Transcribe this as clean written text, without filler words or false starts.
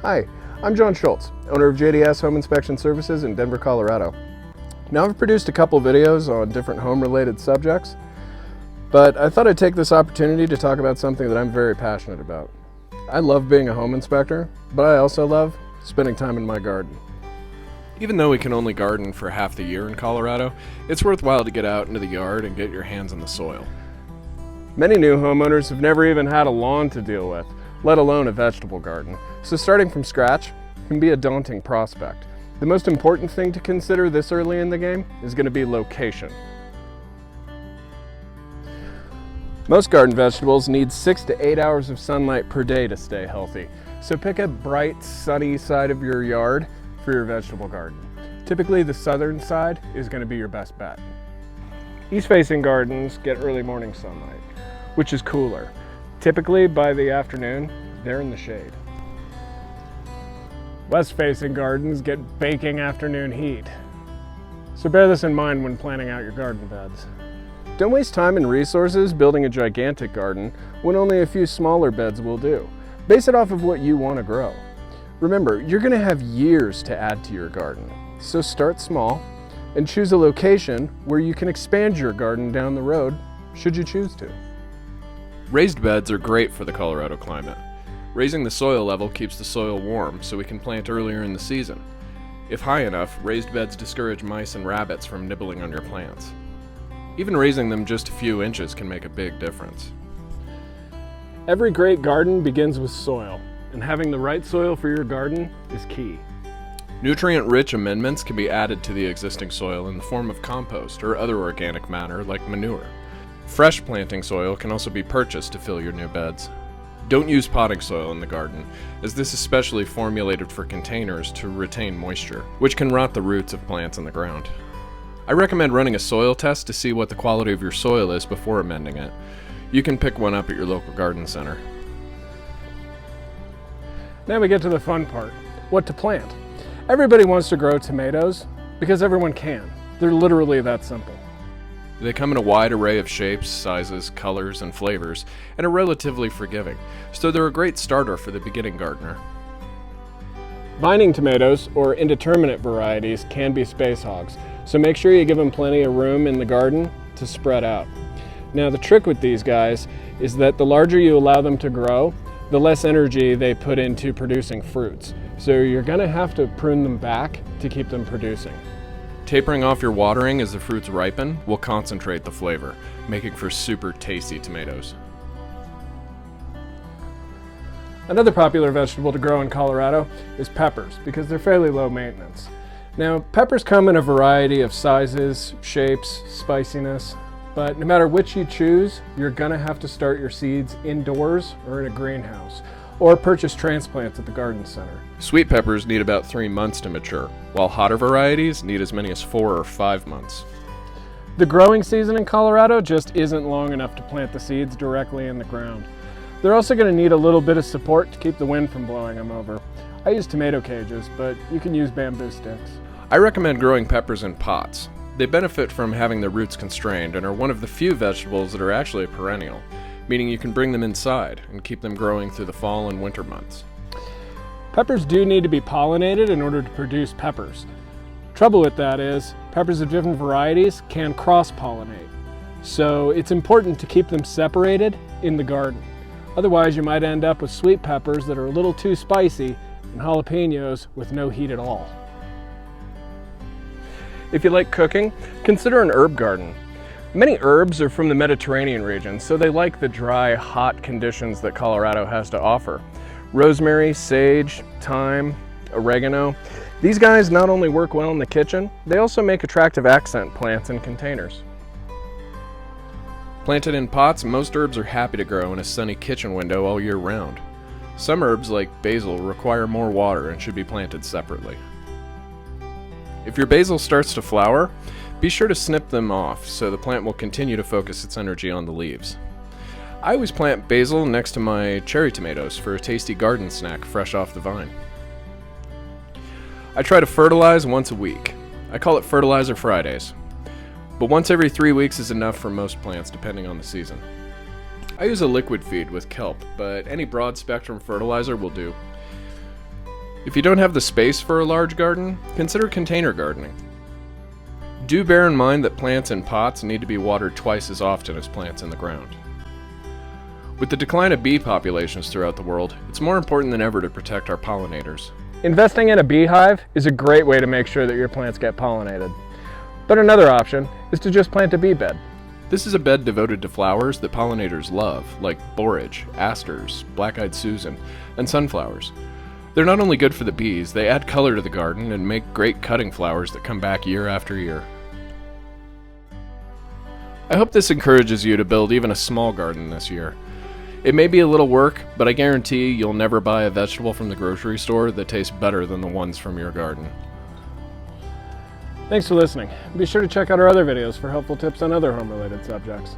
Hi, I'm John Schultz, owner of JDS Home Inspection Services in Denver, Colorado. Now, I've produced a couple videos on different home-related subjects, but I thought I'd take this opportunity to talk about something that I'm very passionate about. I love being a home inspector, but I also love spending time in my garden. Even though we can only garden for half the year in Colorado, it's worthwhile to get out into the yard and get your hands on the soil. Many new homeowners have never even had a lawn to deal with, let alone a vegetable garden. So starting from scratch can be a daunting prospect. The most important thing to consider this early in the game is going to be location. Most garden vegetables need 6 to 8 hours of sunlight per day to stay healthy. So pick a bright, sunny side of your yard for your vegetable garden. Typically the southern side is going to be your best bet. East-facing gardens get early morning sunlight, which is cooler. Typically by the afternoon, they're in the shade. West-facing gardens get baking afternoon heat. So bear this in mind when planning out your garden beds. Don't waste time and resources building a gigantic garden when only a few smaller beds will do. Base it off of what you want to grow. Remember, you're going to have years to add to your garden, so start small and choose a location where you can expand your garden down the road should you choose to. Raised beds are great for the Colorado climate. Raising the soil level keeps the soil warm so we can plant earlier in the season. If high enough, raised beds discourage mice and rabbits from nibbling on your plants. Even raising them just a few inches can make a big difference. Every great garden begins with soil, and having the right soil for your garden is key. Nutrient-rich amendments can be added to the existing soil in the form of compost or other organic matter like manure. Fresh planting soil can also be purchased to fill your new beds. Don't use potting soil in the garden, as this is specially formulated for containers to retain moisture, which can rot the roots of plants in the ground. I recommend running a soil test to see what the quality of your soil is before amending it. You can pick one up at your local garden center. Now we get to the fun part, what to plant. Everybody wants to grow tomatoes because everyone can. They're literally that simple. They come in a wide array of shapes, sizes, colors, and flavors, and are relatively forgiving, so they're a great starter for the beginning gardener. Vining tomatoes, or indeterminate varieties, can be space hogs, so make sure you give them plenty of room in the garden to spread out. Now the trick with these guys is that the larger you allow them to grow, the less energy they put into producing fruits. So you're going to have to prune them back to keep them producing. Tapering off your watering as the fruits ripen will concentrate the flavor, making for super tasty tomatoes. Another popular vegetable to grow in Colorado is peppers because they're fairly low maintenance. Now, peppers come in a variety of sizes, shapes, spiciness, but no matter which you choose, you're gonna have to start your seeds indoors or in a greenhouse, or purchase transplants at the garden center. Sweet peppers need about 3 months to mature, while hotter varieties need as many as 4 or 5 months. The growing season in Colorado just isn't long enough to plant the seeds directly in the ground. They're also going to need a little bit of support to keep the wind from blowing them over. I use tomato cages, but you can use bamboo sticks. I recommend growing peppers in pots. They benefit from having their roots constrained and are one of the few vegetables that are actually a perennial, meaning you can bring them inside and keep them growing through the fall and winter months. Peppers do need to be pollinated in order to produce peppers. Trouble with that is, peppers of different varieties can cross-pollinate. So it's important to keep them separated in the garden. Otherwise you might end up with sweet peppers that are a little too spicy and jalapenos with no heat at all. If you like cooking, consider an herb garden. Many herbs are from the Mediterranean region, so they like the dry, hot conditions that Colorado has to offer. Rosemary, sage, thyme, oregano. These guys not only work well in the kitchen, they also make attractive accent plants in containers. Planted in pots, most herbs are happy to grow in a sunny kitchen window all year round. Some herbs, like basil, require more water and should be planted separately. If your basil starts to flower, be sure to snip them off so the plant will continue to focus its energy on the leaves. I always plant basil next to my cherry tomatoes for a tasty garden snack fresh off the vine. I try to fertilize once a week. I call it Fertilizer Fridays. But once every 3 weeks is enough for most plants depending on the season. I use a liquid feed with kelp, but any broad spectrum fertilizer will do. If you don't have the space for a large garden, consider container gardening. Do bear in mind that plants in pots need to be watered twice as often as plants in the ground. With the decline of bee populations throughout the world, it's more important than ever to protect our pollinators. Investing in a beehive is a great way to make sure that your plants get pollinated. But another option is to just plant a bee bed. This is a bed devoted to flowers that pollinators love, like borage, asters, black-eyed Susan, and sunflowers. They're not only good for the bees, they add color to the garden and make great cutting flowers that come back year after year. I hope this encourages you to build even a small garden this year. It may be a little work, but I guarantee you'll never buy a vegetable from the grocery store that tastes better than the ones from your garden. Thanks for listening. Be sure to check out our other videos for helpful tips on other home-related subjects.